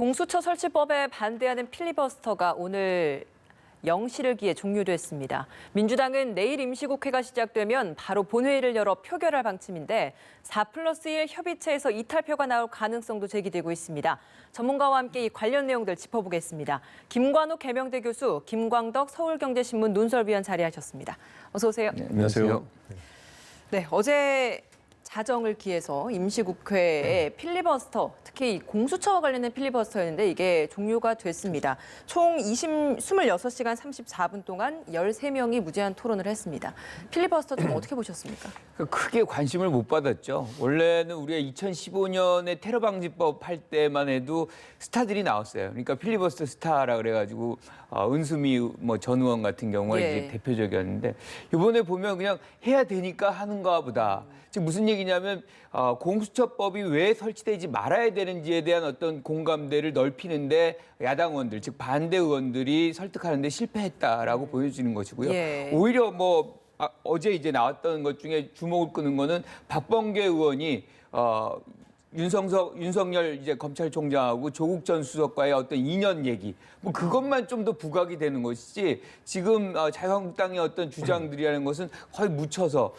공수처 설치법에 반대하는 필리버스터가 오늘 0시를 기해 종료됐습니다. 민주당은 내일 임시국회가 시작되면 바로 본회의를 열어 표결할 방침인데 4+1 협의체에서 이탈표가 나올 가능성도 제기되고 있습니다. 전문가와 함께 이 관련 내용들 짚어보겠습니다. 김관욱 개명대 교수, 김광덕 서울경제신문 논설위원 자리하셨습니다. 어서 오세요. 네, 안녕하세요. 네, 어제 자정을 기해서 임시국회의 필리버스터, 특히 이 공수처와 관련된 필리버스터였는데 이게 종료가 됐습니다. 총 26시간 34분 동안 13명이 무제한 토론을 했습니다. 필리버스터 좀 어떻게 보셨습니까? 크게 관심을 못 받았죠. 원래는 우리가 2015년에 테러 방지법 할 때만 해도 스타들이 나왔어요. 그러니까 필리버스터 스타라 그래가지고 은수미 전 의원 같은 경우가 이제 대표적이었는데 이번에 보면 그냥 해야 되니까 하는가 보다. 즉 무슨 얘기냐면 공수처법이 왜 설치되지 말아야 되는지에 대한 어떤 공감대를 넓히는데 야당 의원들, 즉 반대 의원들이 설득하는데 실패했다라고 보여지는 것이고요. 오히려 어제 이제 나왔던 것 중에 주목을 끄는 거는 박범계 의원이 윤석열 이제 검찰총장하고 조국 전 수석과의 어떤 인연 얘기, 그것만 좀 더 부각이 되는 것이지 지금 자유한국당의 어떤 주장들이라는 것은 거의 묻혀서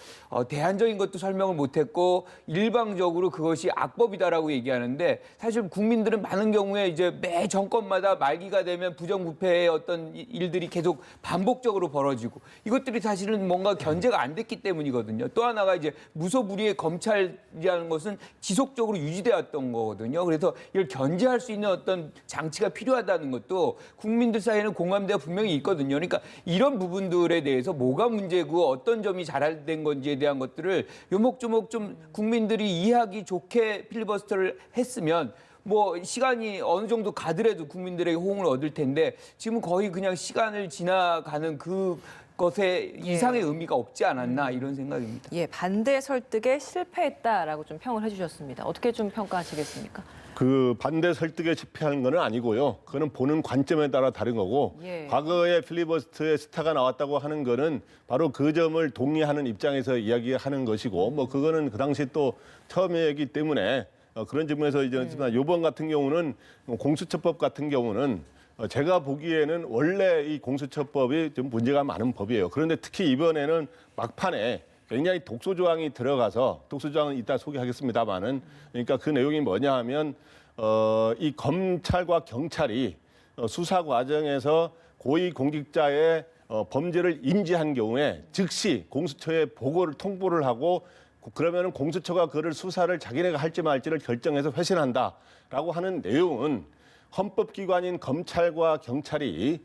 대안적인 것도 설명을 못했고 일방적으로 그것이 악법이다라고 얘기하는데 사실 국민들은 많은 경우에 이제 매 정권마다 말기가 되면 부정부패의 어떤 일들이 계속 반복적으로 벌어지고 이것들이 사실은 뭔가 견제가 안 됐기 때문이거든요. 또 하나가 이제 무소불위의 검찰이라는 것은 지속적으로 유지되었던 거거든요. 그래서 이걸 견제할 수 있는 어떤 장치가 필요하다는 것도 국민들 사이에는 공감대가 분명히 있거든요. 그러니까 이런 부분들에 대해서 뭐가 문제고 어떤 점이 잘된 건지에 대한 것들을 요목조목 좀 국민들이 이해하기 좋게 필리버스터를 했으면 시간이 어느 정도 가더라도 국민들에게 호응을 얻을 텐데 지금 거의 그냥 시간을 지나가는 것에 이상의 의미가 없지 않았나 이런 생각입니다. 반대 설득에 실패했다라고 좀 평을 해주셨습니다. 어떻게 좀 평가하시겠습니까? 그 반대 설득에 실패한 건 아니고요. 그거는 보는 관점에 따라 다른 거고 과거에 필리버스터의 스타가 나왔다고 하는 거는 바로 그 점을 동의하는 입장에서 이야기하는 것이고 그거는 그 당시 또 처음이기 때문에 그런 점에서 이제 이번 같은 경우는 공수처법 같은 경우는 제가 보기에는 원래 이 공수처법이 좀 문제가 많은 법이에요. 그런데 특히 이번에는 막판에 굉장히 독소 조항이 들어가서 독소 조항은 이따 소개하겠습니다만은 그러니까 그 내용이 뭐냐 하면 이 검찰과 경찰이 수사 과정에서 고위 공직자의 범죄를 인지한 경우에 즉시 공수처에 통보를 하고 그러면은 공수처가 그를 수사를 자기네가 할지 말지를 결정해서 회신한다라고 하는 내용은 헌법기관인 검찰과 경찰이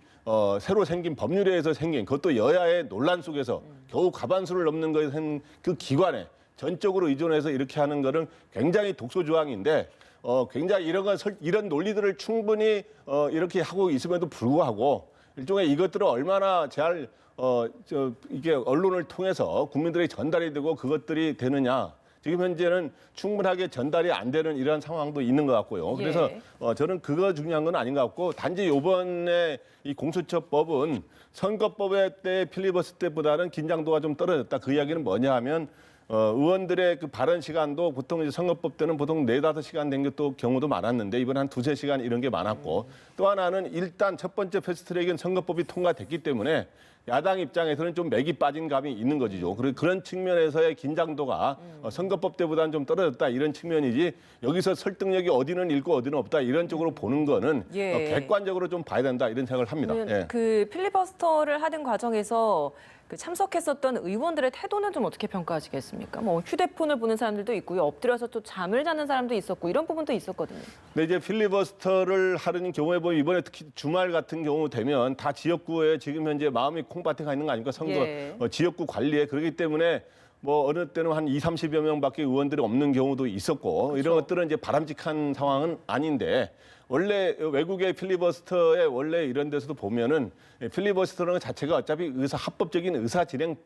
새로 생긴 법률에서 생긴 그것도 여야의 논란 속에서 겨우 과반수를 넘는 것에 그 기관에 전적으로 의존해서 이렇게 하는 거는 굉장히 독소 조항인데 굉장히 이런 논리들을 충분히 이렇게 하고 있음에도 불구하고 일종의 이것들을 얼마나 잘 이게 언론을 통해서 국민들에게 전달이 되고 그것들이 되느냐. 지금 현재는 충분하게 전달이 안 되는 이런 상황도 있는 것 같고요. 그래서 저는 그거 중요한 건 아닌 것 같고 단지 이번에 이 공수처법은 선거법의 때 필리버스터 때보다는 긴장도가 좀 떨어졌다. 그 이야기는 뭐냐 하면 의원들의 그 발언 시간도 보통 이제 선거법 때는 보통 4-5시간 된 게 또 경우도 많았는데 이번 한 2-3시간 이런 게 많았고 또 하나는 일단 첫 번째 패스트트랙은 선거법이 통과됐기 때문에 야당 입장에서는 좀 맥이 빠진 감이 있는 거죠. 그런 측면에서의 긴장도가 선거법 때보다는 좀 떨어졌다 이런 측면이지 여기서 설득력이 어디는 있고 어디는 없다 이런 쪽으로 보는 거는 객관적으로 좀 봐야 된다 이런 생각을 합니다. 그 필리버스터를 하는 과정에서 그 참석했었던 의원들의 태도는 좀 어떻게 평가하시겠습니까? 휴대폰을 보는 사람들도 있고요. 엎드려서 또 잠을 자는 사람도 있었고 이런 부분도 있었거든요. 근데 이제 필리버스터를 하는 경우에 보면 이번에 특히 주말 같은 경우 되면 다 지역구에 지금 현재 마음이 콩밭에 가 있는 거 아닙니까? 선거 지역구 관리에 그렇기 때문에 어느 때는 한 20-30여 명밖에 의원들이 없는 경우도 있었고 이런 것들은 이제 바람직한 상황은 아닌데 원래 외국의 필리버스터에 원래 이런 데서도 보면은 필리버스터라는 것 자체가 어차피 합법적인 의사 진행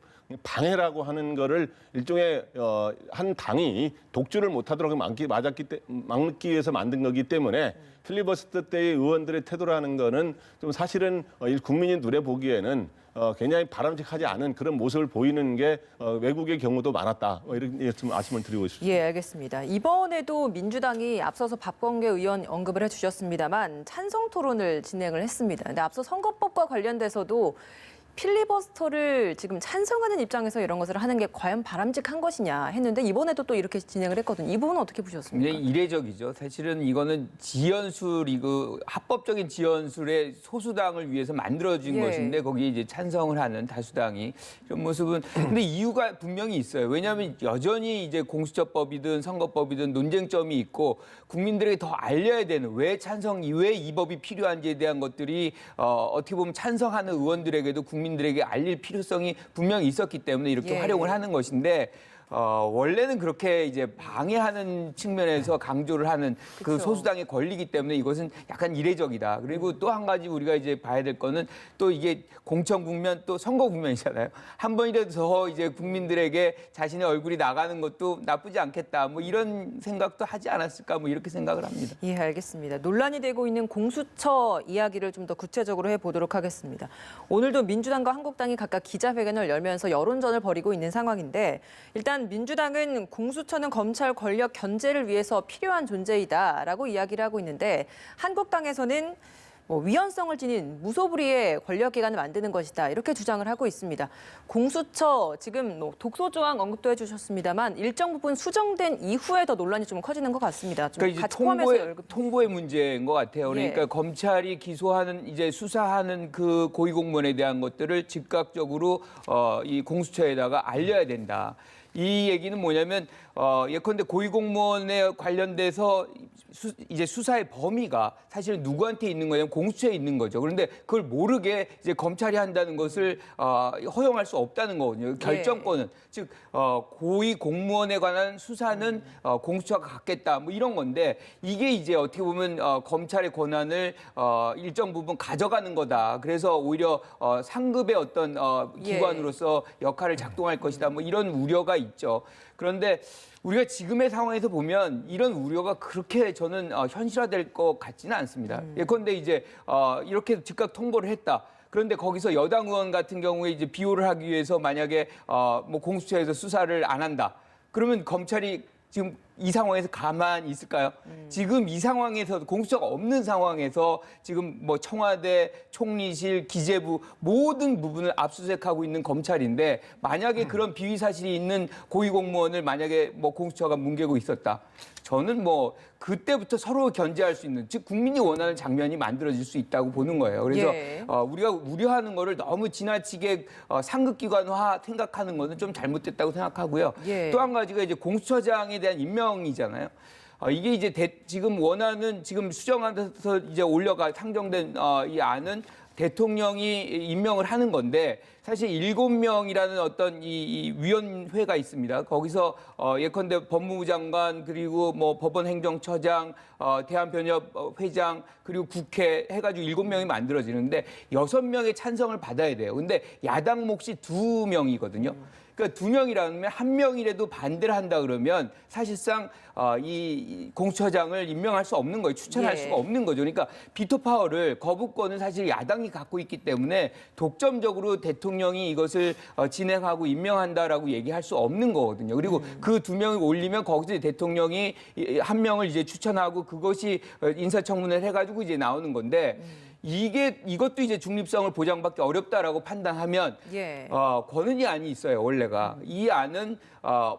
방해라고 하는 거를 일종의 한 당이 독주를 못하도록 막기 위해서 만든 거기 때문에 필리버스터 때의 의원들의 태도라는 거는 좀 사실은 국민이 눈에 보기에는 굉장히 바람직하지 않은 그런 모습을 보이는 게 외국의 경우도 많았다. 이렇게 좀 말씀을 드리고 싶습니다. 예, 알겠습니다. 이번에도 민주당이 앞서서 박범계 의원 언급을 해주셨습니다. 열렸습니다만 찬성 토론을 진행을 했습니다. 근데 앞서 선거법과 관련돼서도 필리버스터를 지금 찬성하는 입장에서 이런 것을 하는 게 과연 바람직한 것이냐 했는데 이번에도 또 이렇게 진행을 했거든요. 이 부분은 어떻게 보셨습니까? 굉장히 이례적이죠. 사실은 이거는 지연술, 합법적인 지연술의 소수당을 위해서 만들어진 것인데 거기에 이제 찬성을 하는 다수당이 이런 모습은 근데 이유가 분명히 있어요. 왜냐하면 여전히 이제 공수처법이든 선거법이든 논쟁점이 있고 국민들에게 더 알려야 되는 왜 이 법이 필요한지에 대한 것들이 어떻게 보면 찬성하는 의원들에게도 국민들에게 알릴 필요성이 분명히 있었기 때문에 이렇게 활용을 하는 것인데 원래는 그렇게 이제 방해하는 측면에서 강조를 하는 그 소수당의 권리이기 때문에 이것은 약간 이례적이다. 그리고 또 한 가지 우리가 이제 봐야 될 거는 또 이게 공천 국면 또 선거 국면이잖아요. 한 번이라도 더 이제 국민들에게 자신의 얼굴이 나가는 것도 나쁘지 않겠다. 뭐 이런 생각도 하지 않았을까 뭐 이렇게 생각을 합니다. 예, 알겠습니다. 논란이 되고 있는 공수처 이야기를 좀 더 구체적으로 해보도록 하겠습니다. 오늘도 민주당과 한국당이 각각 기자회견을 열면서 여론전을 벌이고 있는 상황인데 일단 민주당은 공수처는 검찰 권력 견제를 위해서 필요한 존재이다라고 이야기를 하고 있는데 한국당에서는 위헌성을 지닌 무소불위의 권력기관을 만드는 것이다 이렇게 주장을 하고 있습니다. 공수처 지금 독소조항 언급도 해주셨습니다만 일정 부분 수정된 이후에 더 논란이 좀 커지는 것 같습니다. 좀 그러니까 같이 이제 포함해서 통보의 문제인 것 같아요. 그러니까 검찰이 기소하는 이제 수사하는 그 고위공무원에 대한 것들을 즉각적으로 이 공수처에다가 알려야 된다. 이 얘기는 뭐냐면 예컨대 고위공무원에 관련돼서 이제 수사의 범위가 사실 누구한테 있는 거냐면 공수처에 있는 거죠. 그런데 그걸 모르게 이제 검찰이 한다는 것을 허용할 수 없다는 거거든요. 결정권은 즉 고위공무원에 관한 수사는 공수처가 갖겠다 뭐 이런 건데 이게 이제 어떻게 보면 검찰의 권한을 일정 부분 가져가는 거다. 그래서 오히려 상급의 어떤 기관으로서 역할을 작동할 것이다. 뭐 이런 우려가 있죠. 그런데 우리가 지금의 상황에서 보면 이런 우려가 그렇게 저는 현실화될 것 같지는 않습니다. 예컨대 이제 이렇게 즉각 통보를 했다. 그런데 거기서 여당 의원 같은 경우에 이제 비호를 하기 위해서 만약에 뭐 공수처에서 수사를 안 한다. 그러면 검찰이 지금 이 상황에서 가만히 있을까요? 지금 이 상황에서 공수처가 없는 상황에서 지금 뭐 청와대, 총리실, 기재부 모든 부분을 압수수색하고 있는 검찰인데 만약에 그런 비위 사실이 있는 고위공무원을 만약에 뭐 공수처가 뭉개고 있었다. 저는 뭐 그때부터 서로 견제할 수 있는 즉 국민이 원하는 장면이 만들어질 수 있다고 보는 거예요. 그래서 우리가 우려하는 거를 너무 지나치게 상급기관화 생각하는 것은 좀 잘못됐다고 생각하고요. 또 한 가지가 이제 공수처장에 대한 임명이잖아요. 이게 이제 지금 원하는 지금 수정안에서 이제 상정된 이 안은 대통령이 임명을 하는 건데 사실 7명이라는 어떤 이 위원회가 있습니다. 거기서 예컨대 법무부 장관 그리고 뭐 법원행정처장, 대한변협 회장 그리고 국회 해가지고 7명이 만들어지는데 6명의 찬성을 받아야 돼요. 근데 야당 몫이 2명이거든요. 그러니까 2명이라면 1명이라도 반대를 한다 그러면 사실상 이 공수처장을 임명할 수 없는 거예요. 추천할 수가 없는 거죠. 그러니까 비토 파워를 거부권은 사실 야당이 갖고 있기 때문에 독점적으로 대통령이 이것을 진행하고 임명한다라고 얘기할 수 없는 거거든요. 그리고 그 2명을 올리면 거기서 대통령이 1명을 이제 추천하고 그것이 인사청문회를 해가지고 이제 나오는 건데 이것도 이제 중립성을 보장받기 어렵다라고 판단하면 권은희 안이 있어요. 원래가 이 안은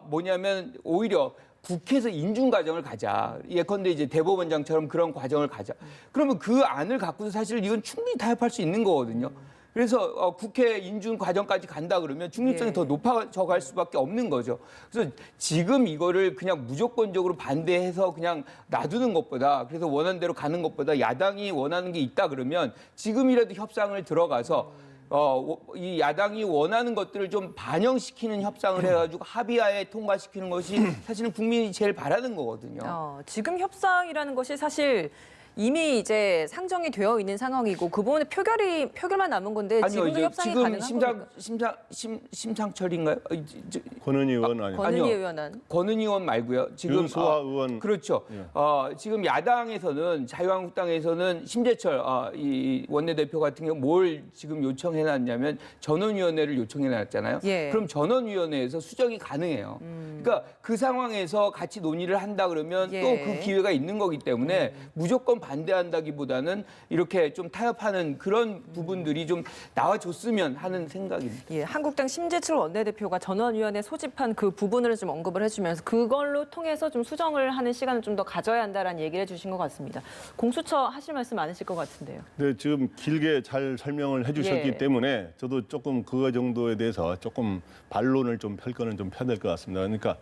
뭐냐면 오히려 국회에서 인준 과정을 가자. 예컨대 이제 대법원장처럼 그런 과정을 가자. 그러면 그 안을 갖고도 사실 이건 충분히 타협할 수 있는 거거든요. 그래서 국회 인준 과정까지 간다 그러면 중립성이 더 높아져 갈 수밖에 없는 거죠. 그래서 지금 이거를 그냥 무조건적으로 반대해서 그냥 놔두는 것보다 그래서 원하는 대로 가는 것보다 야당이 원하는 게 있다 그러면 지금이라도 협상을 들어가서 이 야당이 원하는 것들을 좀 반영시키는 협상을 해가지고 합의하에 통과시키는 것이 사실은 국민이 제일 바라는 거거든요. 지금 협상이라는 것이 사실 이미 이제 상정이 되어 있는 상황이고 그 부분에 표결만 남은 건데 지금도 협상이 가능한 겁니까? 심상철인가요? 권은희 의원 아니에요? 권은희 의원은 권은희 의원 말고요. 지금 윤소아 의원 그렇죠. 지금 야당에서는 자유한국당에서는 심재철 이 원내대표 같은 경우 뭘 지금 요청해놨냐면 전원위원회를 요청해놨잖아요. 그럼 전원위원회에서 수정이 가능해요. 그러니까 그 상황에서 같이 논의를 한다 그러면 예. 또 그 기회가 있는 거기 때문에 무조건 반대한다기보다는 이렇게 좀 타협하는 그런 부분들이 좀 나와줬으면 하는 생각입니다. 예, 한국당 심재철 원내대표가 전원위원회 소집한 그 부분을 좀 언급을 해주면서 그걸로 통해서 좀 수정을 하는 시간을 좀 더 가져야 한다라는 얘기를 해주신 것 같습니다. 공수처 하실 말씀 많으실 것 같은데요. 네, 지금 길게 잘 설명을 해주셨기 예. 때문에 저도 조금 그거 정도에 대해서 조금 반론을 좀 펼 거는 좀 펴야 될 것 같습니다. 그러니까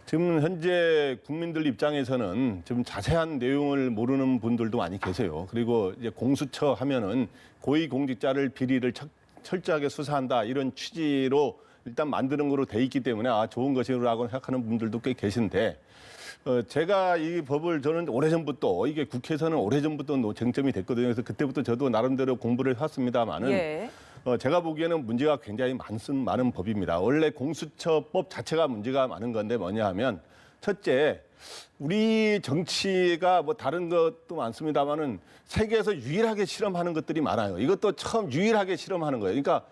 지금 현재 국민들 입장에서는 지금 자세한 내용을 모르는 분들도 많이 계세요. 그리고 이제 공수처 하면은 고위공직자를 비리를 철저하게 수사한다 이런 취지로 일단 만드는 거로 돼 있기 때문에 좋은 것이라고 생각하는 분들도 꽤 계신데 제가 이 법을 저는 오래전부터 이게 국회에서는 오래전부터 쟁점이 됐거든요. 그래서 그때부터 저도 나름대로 공부를 해왔습니다만은 예. 제가 보기에는 문제가 굉장히 많은 법입니다. 원래 공수처법 자체가 문제가 많은 건데 뭐냐 하면 첫째, 우리 정치가 뭐 다른 것도 많습니다만은 세계에서 유일하게 실험하는 것들이 많아요. 이것도 처음 유일하게 실험하는 거예요. 그러니까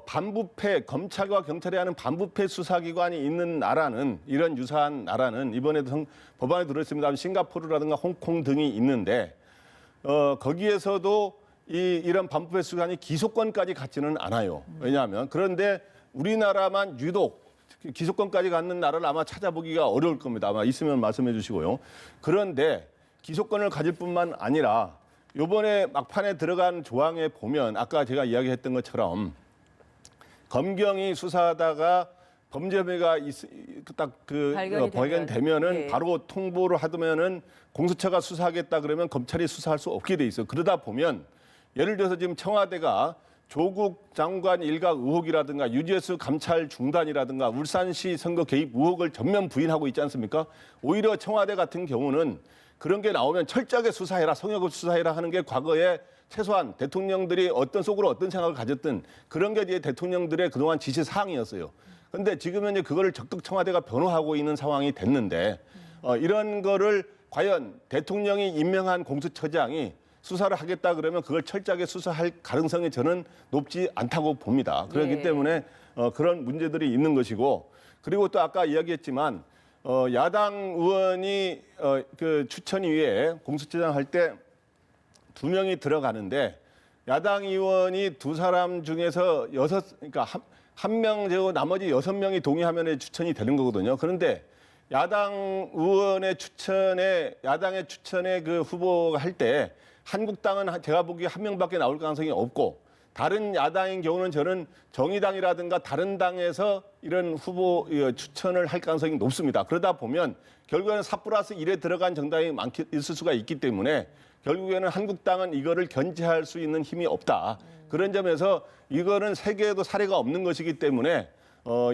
반부패, 검찰과 경찰이 하는 반부패 수사기관이 있는 나라는 이런 유사한 나라는 이번에도 법안에 들어있습니다. 싱가포르라든가 홍콩 등이 있는데 거기에서도 이런 반부패 수사관이 기소권까지 갖지는 않아요. 왜냐하면 그런데 우리나라만 유독 기소권까지 갖는 나라를 아마 찾아보기가 어려울 겁니다. 아마 있으면 말씀해 주시고요. 그런데 기소권을 가질 뿐만 아니라 이번에 막판에 들어간 조항에 보면 아까 제가 이야기했던 것처럼 검경이 수사하다가 범죄 혐의가 발견되면은 예. 바로 통보를 하면은 공수처가 수사하겠다 그러면 검찰이 수사할 수 없게 돼 있어요. 그러다 보면 예를 들어서 지금 청와대가 조국 장관 일각 의혹이라든가 유재수 감찰 중단이라든가 울산시 선거 개입 의혹을 전면 부인하고 있지 않습니까? 오히려 청와대 같은 경우는 그런 게 나오면 철저하게 수사해라, 성역을 수사해라 하는 게 과거에 최소한 대통령들이 어떤 속으로 어떤 생각을 가졌든 그런 게 이제 대통령들의 그동안 지시 사항이었어요. 그런데 지금은 이제 그거를 적극 청와대가 변호하고 있는 상황이 됐는데 이런 거를 과연 대통령이 임명한 공수처장이 수사를 하겠다 그러면 그걸 철저하게 수사할 가능성이 저는 높지 않다고 봅니다. 그렇기 예. 때문에 그런 문제들이 있는 것이고 그리고 또 아까 이야기했지만 야당 의원이 그 추천위에 공수처장 할 때 2명이 들어가는데 야당 의원이 2사람 중에서 그러니까 한 명 제고 나머지 6명이 동의하면 추천이 되는 거거든요. 그런데 야당 의원의 야당의 추천에 그 후보가 할 때 한국당은 제가 보기에 1명밖에 나올 가능성이 없고 다른 야당인 경우는 저는 정의당이라든가 다른 당에서 이런 후보 추천을 할 가능성이 높습니다. 그러다 보면 결국에는 4+1에 들어간 정당이 있을 수가 있기 때문에 결국에는 한국당은 이거를 견제할 수 있는 힘이 없다. 그런 점에서 이거는 세계에도 사례가 없는 것이기 때문에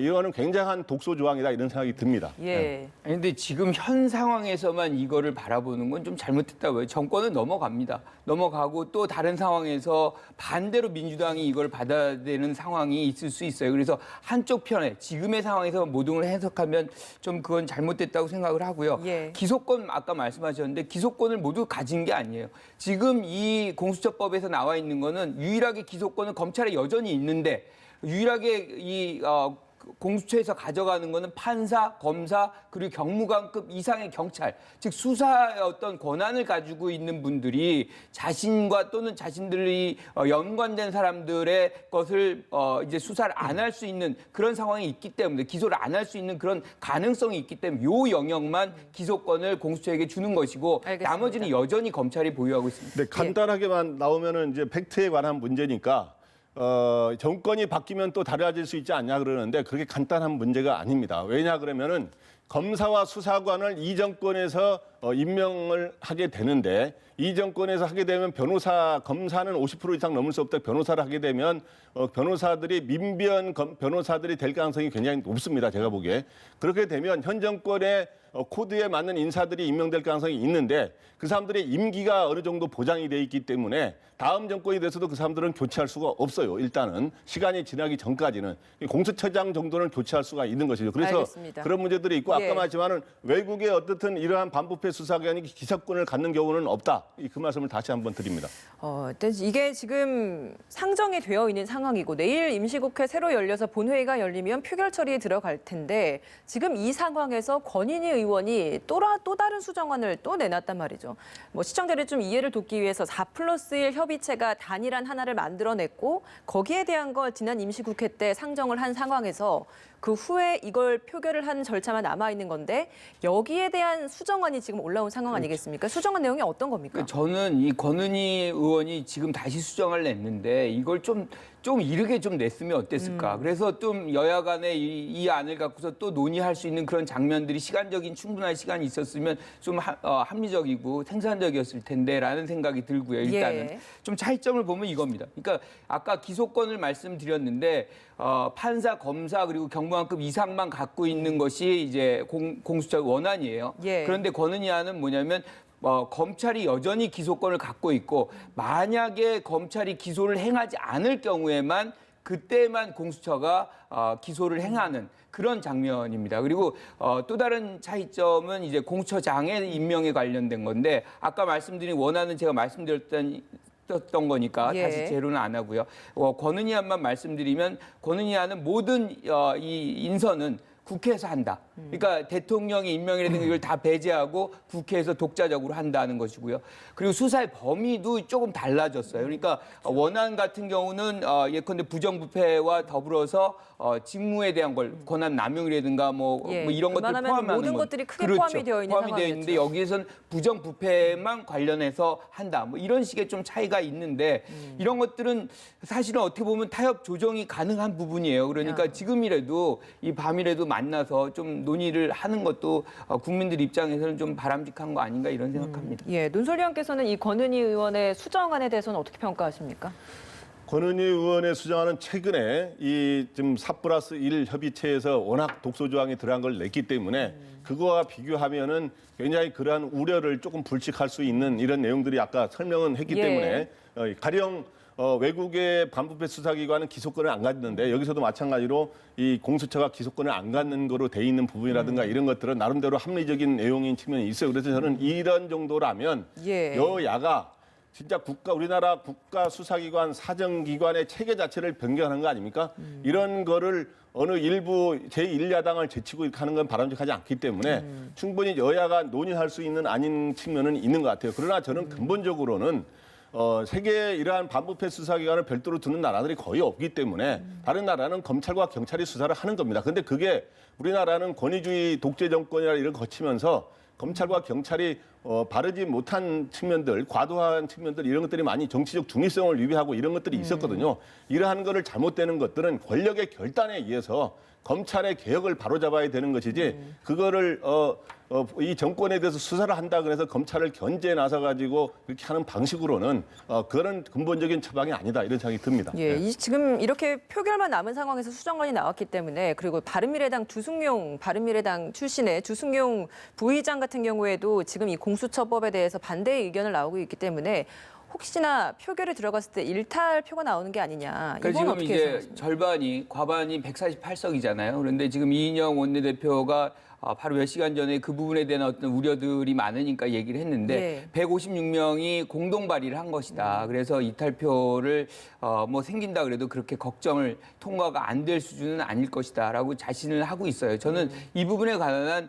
이거는 굉장한 독소 조항이다 이런 생각이 듭니다. 예. 아니, 근데 지금 현 상황에서만 이거를 바라보는 건 좀 잘못됐다고요. 정권은 넘어갑니다. 넘어가고 또 다른 상황에서 반대로 민주당이 이걸 받아들이는 상황이 있을 수 있어요. 그래서 한쪽 편에 지금의 상황에서 모든 걸 해석하면 좀 그건 잘못됐다고 생각을 하고요. 예. 기소권 아까 말씀하셨는데 기소권을 모두 가진 게 아니에요. 지금 이 공수처법에서 나와 있는 거는 유일하게 기소권은 검찰에 여전히 있는데 유일하게 공수처에서 가져가는 거는 판사, 검사, 그리고 경무관급 이상의 경찰, 즉 수사의 어떤 권한을 가지고 있는 분들이 자신과 또는 자신들이 연관된 사람들의 것을 이제 수사를 안 할 수 있는 그런 상황이 있기 때문에 기소를 안 할 수 있는 그런 가능성이 있기 때문에 요 영역만 기소권을 공수처에게 주는 것이고 알겠습니다. 나머지는 여전히 검찰이 보유하고 있습니다. 네, 간단하게만 나오면은 이제 팩트에 관한 문제니까 정권이 바뀌면 또 달라질 수 있지 않냐 그러는데 그렇게 간단한 문제가 아닙니다. 왜냐 그러면은 검사와 수사관을 이 정권에서 임명을 하게 되는데 이 정권에서 하게 되면 검사는 50% 이상 넘을 수 없다. 변호사를 하게 되면 변호사들이 민변 변호사들이 될 가능성이 굉장히 높습니다. 제가 보기에. 그렇게 되면 현 정권의 코드에 맞는 인사들이 임명될 가능성이 있는데 그 사람들의 임기가 어느 정도 보장이 돼 있기 때문에 다음 정권이 돼서도 그 사람들은 교체할 수가 없어요. 일단은 시간이 지나기 전까지는 공수처장 정도는 교체할 수가 있는 것이죠. 그래서 알겠습니다. 그런 문제들이 있고 아까 예. 말했지만은 외국에 어떻든 이러한 반부패 수사기관이 기소권을 갖는 경우는 없다. 그 말씀을 다시 한번 드립니다. 일단 이게 지금 상정이 되어 있는 상황이고 내일 임시국회 새로 열려서 본회의가 열리면 표결 처리에 들어갈 텐데 지금 이 상황에서 권인희 의원이 또 다른 수정안을 또 내놨단 말이죠. 뭐 시청자를 좀 이해를 돕기 위해서 4+1 협의체가 단일한 하나를 만들어냈고 거기에 대한 걸 지난 임시국회 때 상정을 한 상황에서 그 후에 이걸 표결을 하는 절차만 남아 있는 건데 여기에 대한 수정안이 지금 올라온 상황 아니겠습니까? 수정안 내용이 어떤 겁니까? 저는 이 권은희 의원이 지금 다시 수정을 냈는데 이걸 좀 이르게 좀 냈으면 어땠을까. 그래서 좀 여야 간에 이 안을 갖고서 또 논의할 수 있는 그런 장면들이 시간적인 충분한 시간이 있었으면 좀 합리적이고 생산적이었을 텐데라는 생각이 들고요. 일단은 예. 좀 차이점을 보면 이겁니다. 그러니까 아까 기소권을 말씀드렸는데 판사, 검사 그리고 경무관급 이상만 갖고 있는 것이 이제 공수처 원안이에요. 예. 그런데 권은희 안은 뭐냐면 검찰이 여전히 기소권을 갖고 있고 만약에 검찰이 기소를 행하지 않을 경우에만 그때만 공수처가 기소를 행하는 그런 장면입니다. 그리고 또 다른 차이점은 이제 공수처장의 임명에 관련된 건데 아까 말씀드린 원안은 제가 말씀드렸던 거니까 예. 다시 재론은 안 하고요. 권은희 안만 말씀드리면 권은희 안은 모든 이 인선은 국회에서 한다. 그러니까 대통령의 임명이라든가 이걸 다 배제하고 국회에서 독자적으로 한다는 것이고요. 그리고 수사의 범위도 조금 달라졌어요. 그러니까 원안 같은 경우는 예컨대 부정부패와 더불어서 직무에 대한 걸 권한 남용이라든가 뭐 이런 것들 웬만하면 포함하는 모든 건. 것들이 크게 그렇죠. 포함이 되어 있는 포함이 되어 있는데 상황이었죠. 여기에선 부정부패만 관련해서 한다. 뭐 이런 식의 좀 차이가 있는데 이런 것들은 사실은 어떻게 보면 타협 조정이 가능한 부분이에요. 그러니까 지금이라도 이 밤이라도 만나서 좀 논의를 하는 것도 국민들 입장에서는 좀 바람직한 거 아닌가 이런 생각합니다. 예, 논설위원께서는 이 권은희 의원의 수정안에 대해서는 어떻게 평가하십니까? 권은희 의원의 수정안은 최근에 이 지금 4+1 협의체에서 워낙 독소 조항이 들어간 걸 냈기 때문에 그거와 비교하면은 굉장히 그러한 우려를 조금 불식할 수 있는 이런 내용들이 아까 설명은 했기 예. 때문에 가령 외국의 반부패 수사기관은 기소권을 안 갖는데 여기서도 마찬가지로 이 공수처가 기소권을 안 갖는 거로 돼 있는 부분이라든가 이런 것들은 나름대로 합리적인 내용인 측면이 있어요. 그래서 저는 이런 정도라면 예. 여야가 진짜 우리나라 국가 수사기관 사정기관의 체계 자체를 변경하는 거 아닙니까? 이런 거를 어느 일부 제1야당을 제치고 이렇게 하는 건 바람직하지 않기 때문에 충분히 여야가 논의할 수 있는 아닌 측면은 있는 것 같아요. 그러나 저는 근본적으로는 세계에 이러한 반부패 수사기관을 별도로 두는 나라들이 거의 없기 때문에 다른 나라는 검찰과 경찰이 수사를 하는 겁니다. 근데 그게 우리나라는 권위주의 독재 정권이라 이런 거 거치면서 검찰과 경찰이 바르지 못한 측면들, 과도한 측면들 이런 것들이 많이 정치적 중립성을 위배하고 이런 것들이 있었거든요. 이러한 거를 잘못되는 것들은 권력의 결단에 의해서 검찰의 개혁을 바로잡아야 되는 것이지 그거를 이 정권에 대해서 수사를 한다 그래서 검찰을 견제에 나서 가지고 이렇게 하는 방식으로는 그런 근본적인 처방이 아니다 이런 생각이 듭니다. 예, 네. 지금 이렇게 표결만 남은 상황에서 수정안이 나왔기 때문에 그리고 바른미래당 바른미래당 출신의 주승용 부의장 같은 경우에도 지금 이 공수처법에 대해서 반대의 의견을 나오고 있기 때문에 혹시나 표결에 들어갔을 때 일탈표가 나오는 게 아니냐. 이건 그러니까 지금 어떻게 이제 생각하십니까? 과반이 148석이잖아요. 그런데 지금 이인영 원내대표가 바로 몇 시간 전에 그 부분에 대한 어떤 우려들이 많으니까 얘기를 했는데 156명이 공동 발의를 한 것이다. 그래서 이탈표를 뭐 생긴다 그래도 그렇게 걱정을 통과가 안 될 수준은 아닐 것이다라고 자신을 하고 있어요. 저는 이 부분에 관한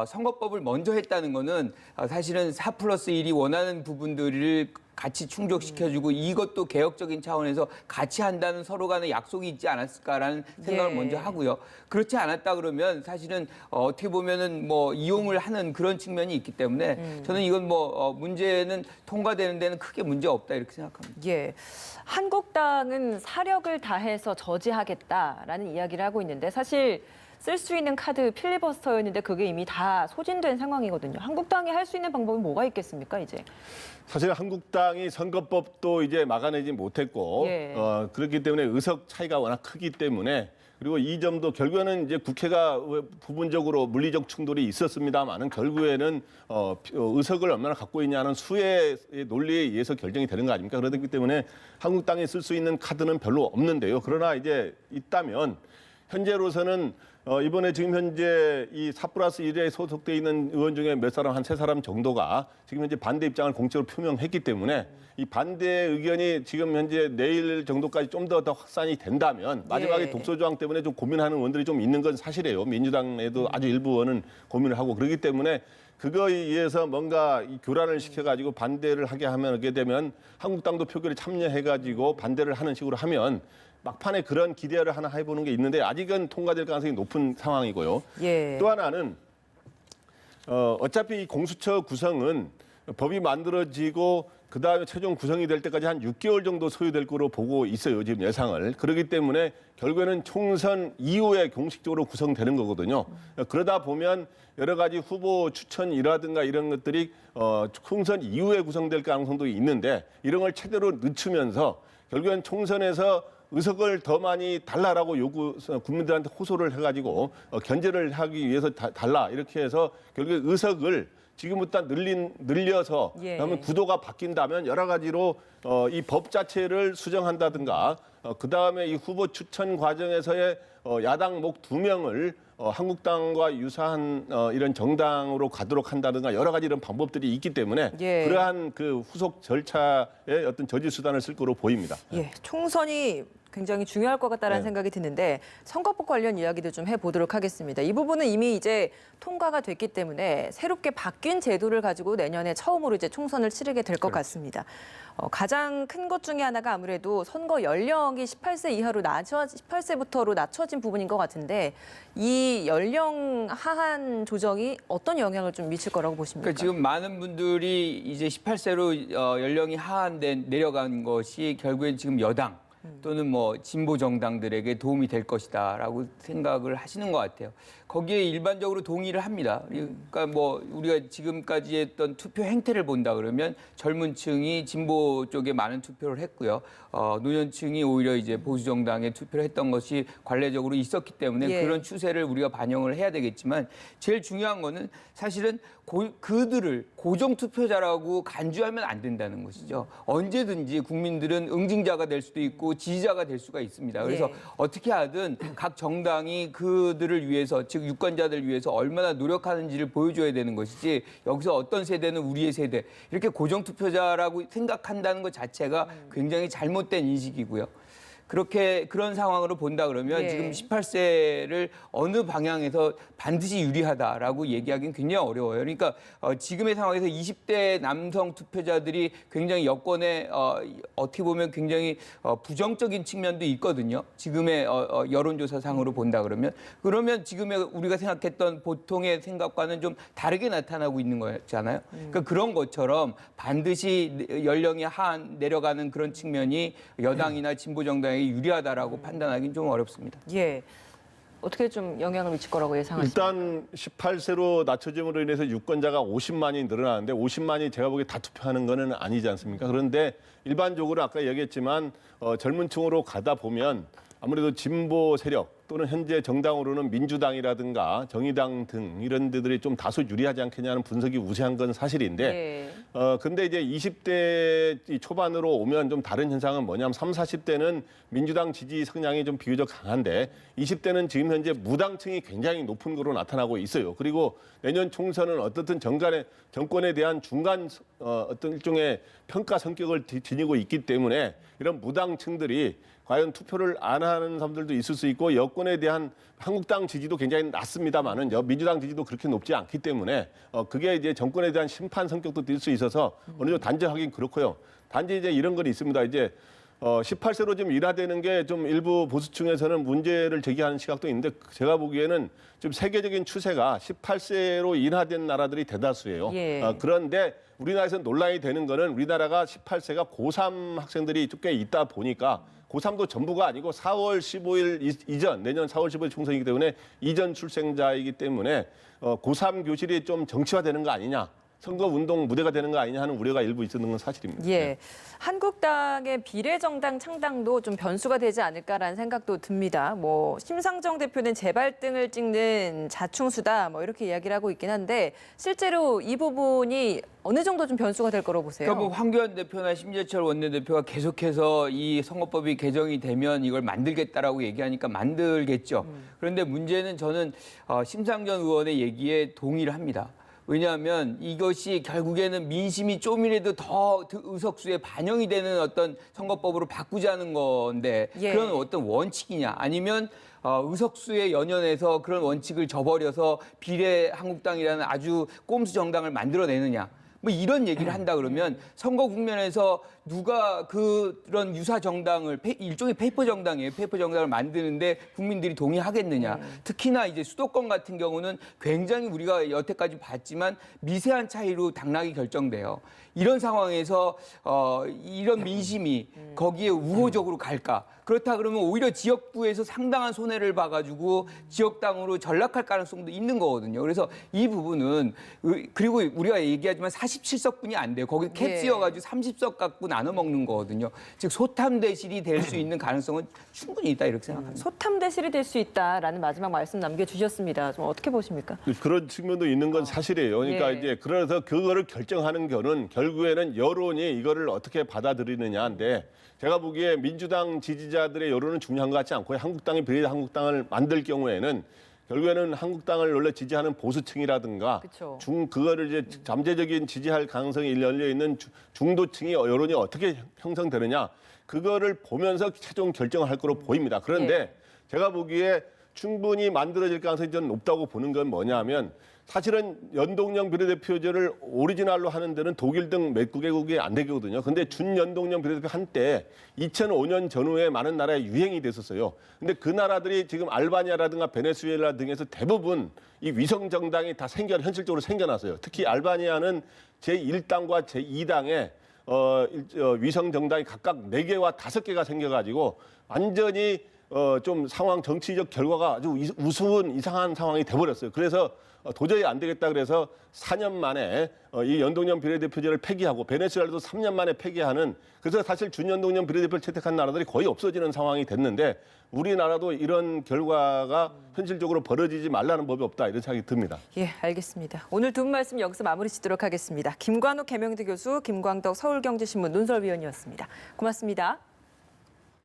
선거법을 먼저 했다는 거는 사실은 4+1이 원하는 부분들을 같이 충족시켜주고 이것도 개혁적인 차원에서 같이 한다는 서로 간의 약속이 있지 않았을까라는 생각을 먼저 하고요. 그렇지 않았다 그러면 사실은 어떻게 보면은 뭐 이용을 하는 그런 측면이 있기 때문에 저는 이건 뭐 문제는 통과되는 데는 크게 문제 없다 이렇게 생각합니다. 예. 한국당은 사력을 다해서 저지하겠다라는 이야기를 하고 있는데 사실 쓸 수 있는 카드 필리버스터였는데 그게 이미 다 소진된 상황이거든요. 한국당이 할 수 있는 방법이 뭐가 있겠습니까, 이제? 사실 한국당이 선거법도 이제 막아내지 못했고 그렇기 때문에 의석 차이가 워낙 크기 때문에 그리고 이 점도 결국에는 이제 국회가 부분적으로 물리적 충돌이 있었습니다만은 결국에는 의석을 얼마나 갖고 있냐는 수의 논리에 의해서 결정이 되는 거 아닙니까? 그렇기 때문에 한국당이 쓸 수 있는 카드는 별로 없는데요. 그러나 이제 있다면 현재로서는 이번에 지금 현재 이 4+1에 소속돼 있는 의원 중에 몇 사람, 한 3사람 정도가 지금 현재 반대 입장을 공적으로 표명했기 때문에 이 반대 의견이 지금 현재 내일 정도까지 좀 더 확산이 된다면 마지막에 독소 조항 때문에 좀 고민하는 의원들이 좀 있는 건 사실이에요. 민주당에도 아주 일부 의원은 고민을 하고 그렇기 때문에 그거에 의해서 뭔가 이 교란을 시켜가지고 반대를 하게 되면 한국당도 표결에 참여해가지고 반대를 하는 식으로 하면 막판에 그런 기대를 하나 해보는 게 있는데 아직은 통과될 가능성이 높은 상황이고요. 또 하나는 어차피 이 공수처 구성은 법이 만들어지고 그다음에 최종 구성이 될 때까지 한 6개월 정도 소요될 거로 보고 있어요. 지금 예상을. 그렇기 때문에 결국에는 총선 이후에 공식적으로 구성되는 거거든요. 그러다 보면 여러 가지 후보 추천이라든가 이런 것들이 총선 이후에 구성될 가능성도 있는데 이런 걸 최대로 늦추면서 결국엔 총선에서 의석을 더 많이 달라라고 국민들한테 호소를 해가지고 견제를 하기 위해서 달라 이렇게 해서 결국에 의석을 지금부터 늘려서 그러면 구도가 바뀐다면 여러 가지로 이 법 자체를 수정한다든가 그다음에 이 후보 추천 과정에서의 야당 목 2명을 한국당과 유사한 이런 정당으로 가도록 한다든가 여러 가지 이런 방법들이 있기 때문에 그러한 그 후속 절차의 어떤 저지 수단을 쓸 거로 보입니다. 총선이 굉장히 중요할 것 같다는 생각이 드는데 선거법 관련 이야기도 좀 해보도록 하겠습니다. 이 부분은 이미 이제 통과가 됐기 때문에 새롭게 바뀐 제도를 가지고 내년에 처음으로 이제 총선을 치르게 될 것 같습니다. 가장 큰 것 중에 하나가 아무래도 선거 연령이 18세 이하로 18세부터로 낮춰진 부분인 것 같은데 이 연령 하한 조정이 어떤 영향을 좀 미칠 거라고 보십니까? 그러니까 지금 많은 분들이 이제 18세로 연령이 내려간 것이 결국엔 지금 여당 또는 뭐 진보 정당들에게 도움이 될 것이다라고 생각을 하시는 것 같아요. 거기에 일반적으로 동의를 합니다. 그러니까 뭐 우리가 지금까지 했던 투표 행태를 본다 그러면 젊은 층이 진보 쪽에 많은 투표를 했고요. 노년층이 오히려 이제 보수 정당에 투표를 했던 것이 관례적으로 있었기 때문에 그런 추세를 우리가 반영을 해야 되겠지만 제일 중요한 거는 사실은 그들을 고정 투표자라고 간주하면 안 된다는 것이죠. 언제든지 국민들은 응징자가 될 수도 있고 지지자가 될 수가 있습니다. 그래서 어떻게 하든 각 정당이 그들을 위해서 즉 유권자들 위해서 얼마나 노력하는지를 보여줘야 되는 것이지 여기서 어떤 세대는 우리의 세대 이렇게 고정 투표자라고 생각한다는 것 자체가 굉장히 잘못된 인식이고요. 그런 상황으로 본다 그러면 지금 18세를 어느 방향에서 반드시 유리하다라고 얘기하기는 굉장히 어려워요. 그러니까 지금의 상황에서 20대 남성 투표자들이 굉장히 여권에 어떻게 보면 굉장히 부정적인 측면도 있거든요. 지금의 여론조사상으로 본다 그러면 지금의 우리가 생각했던 보통의 생각과는 좀 다르게 나타나고 있는 거잖아요. 그러니까 그런 것처럼 반드시 연령이 내려가는 그런 측면이 여당이나 진보 정당에 유리하다라고 판단하기는 좀 어렵습니다. 어떻게 좀 영향을 미칠 거라고 예상하십니까? 일단 18세로 낮춰짐으로 인해서 유권자가 50만이 늘어나는데 50만이 제가 보기에 다 투표하는 거는 아니지 않습니까? 그런데 일반적으로 아까 얘기했지만 젊은 층으로 가다 보면 아무래도 진보 세력 또는 현재 정당으로는 민주당이라든가 정의당 등 이런 데들이 좀 다소 유리하지 않겠냐는 분석이 우세한 건 사실인데 근데 이제 20대 초반으로 오면 좀 다른 현상은 뭐냐면 30, 40대는 민주당 지지 성향이 좀 비교적 강한데 20대는 지금 현재 무당층이 굉장히 높은 거로 나타나고 있어요. 그리고 내년 총선은 어떻든 정권에 대한 중간 어떤 일종의 평가 성격을 지니고 있기 때문에 이런 무당층들이 과연 투표를 안 하는 사람들도 있을 수 있고 여권에 대한 한국당 지지도 굉장히 낮습니다만은 민주당 지지도 그렇게 높지 않기 때문에 그게 이제 정권에 대한 심판 성격도 들 수 있어서 어느 정도 단정하긴 그렇고요. 단지 이제 이런 건 있습니다. 이제 18세로 좀 인하되는 게 좀 일부 보수층에서는 문제를 제기하는 시각도 있는데 제가 보기에는 좀 세계적인 추세가 18세로 인하된 나라들이 대다수예요. 그런데 우리나라에서 논란이 되는 거는 우리나라가 18세가 고3 학생들이 꽤 있다 보니까 고3도 전부가 아니고 4월 15일 이전, 내년 4월 15일 총선이기 때문에 이전 출생자이기 때문에 고3 교실이 좀 정치화되는 거 아니냐. 선거운동 무대가 되는 거 아니냐 하는 우려가 일부 있었는 건 사실입니다. 예. 한국당의 비례정당 창당도 좀 변수가 되지 않을까라는 생각도 듭니다. 뭐 심상정 대표는 재발등을 찍는 자충수다 뭐 이렇게 이야기를 하고 있긴 한데 실제로 이 부분이 어느 정도 좀 변수가 될 거라고 보세요? 그러니까 뭐 황교안 대표나 심재철 원내대표가 계속해서 이 선거법이 개정이 되면 이걸 만들겠다라고 얘기하니까 만들겠죠. 그런데 문제는 저는 심상정 의원의 얘기에 동의를 합니다. 왜냐하면 이것이 결국에는 민심이 좀이라도 더 의석수에 반영이 되는 어떤 선거법으로 바꾸자는 건데 예. 그런 어떤 원칙이냐 아니면 의석수에 연연해서 그런 원칙을 저버려서 비례 한국당이라는 아주 꼼수 정당을 만들어내느냐. 뭐 이런 얘기를 한다 그러면 선거 국면에서 누가 그런 유사 정당을 일종의 페이퍼 정당이에요. 페이퍼 정당을 만드는데 국민들이 동의하겠느냐. 특히나 이제 수도권 같은 경우는 굉장히 우리가 여태까지 봤지만 미세한 차이로 당락이 결정돼요. 이런 상황에서 이런 민심이 거기에 우호적으로 갈까? 그렇다 그러면 오히려 지역부에서 상당한 손해를 봐가지고 지역당으로 전락할 가능성도 있는 거거든요. 그래서 이 부분은 그리고 우리가 얘기하지만 47석뿐이 안 돼요. 거기 캡 예. 씌워가지고 30석 갖고 나눠 먹는 거거든요. 즉 소탐대실이 될 수 있는 가능성은 충분히 있다 이렇게 생각합니다. 소탐대실이 될 수 있다라는 마지막 말씀 남겨주셨습니다. 좀 어떻게 보십니까? 그런 측면도 있는 건 사실이에요. 그러니까 예. 이제 그래서 그거를 결정하는 거는 결국에는 여론이 이거를 어떻게 받아들이느냐인데 제가 보기에 민주당 지지자들의 여론은 중요한 것 같지 않고요. 한국당이 비례 한국당을 만들 경우에는 결국에는 한국당을 원래 지지하는 보수층이라든가 그쵸. 그거를 이제 잠재적인 지지할 가능성이 열려 있는 중도층이 여론이 어떻게 형성되느냐 그거를 보면서 최종 결정을 할 거로 보입니다. 그런데 예. 제가 보기에 충분히 만들어질 가능성이 저는 높다고 보는 건 뭐냐면 사실은 연동형 비례대표제를 오리지널로 하는 데는 독일 등 몇 개국이 안 되거든요. 근데 준연동형 비례대표 한때 2005년 전후에 많은 나라에 유행이 됐었어요. 근데 그 나라들이 지금 알바니아라든가 베네수엘라 등에서 대부분 이 위성 정당이 다 현실적으로 생겨났어요. 특히 알바니아는 제1당과 제2당에 위성 정당이 각각 4개와 5개가 생겨가지고 완전히 좀 정치적 결과가 아주 우스운 이상한 상황이 돼버렸어요. 그래서 도저히 안 되겠다 그래서 4년 만에 이 연동형 비례대표제를 폐기하고 베네수엘라도 3년 만에 폐기하는 그래서 사실 준연동형 비례대표를 채택한 나라들이 거의 없어지는 상황이 됐는데 우리나라도 이런 결과가 현실적으로 벌어지지 말라는 법이 없다 이런 생각이 듭니다. 예, 알겠습니다. 오늘 두 분 말씀 여기서 마무리 짓도록 하겠습니다. 김관욱 개명대 교수, 김광덕 서울경제신문 논설위원이었습니다. 고맙습니다.